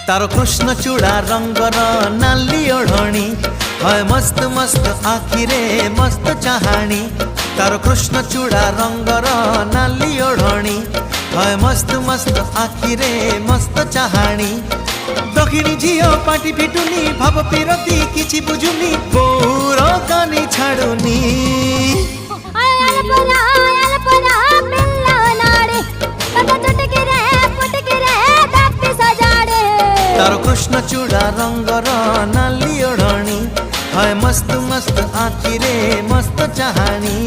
तारो कृष्ण चूड़ा रंगर नाली ओढ़णी है मस्त मस्त आखिरे मस्त चाहाणी। तारो कृष्ण चूड़ा रंगर नाली ओढ़णी है मस्त मस्त आखिरे मस्त चाहाणी। दक्षिणी झियो पाटी फिटुनी भाव पिरती किछि बुझुनी बोर कानी छाड़ुनी। तारो कृष्ण चूड़ा रंगर नाली ओढ़णी है मस्त मस्त आखिरे मस्त चाहाणी।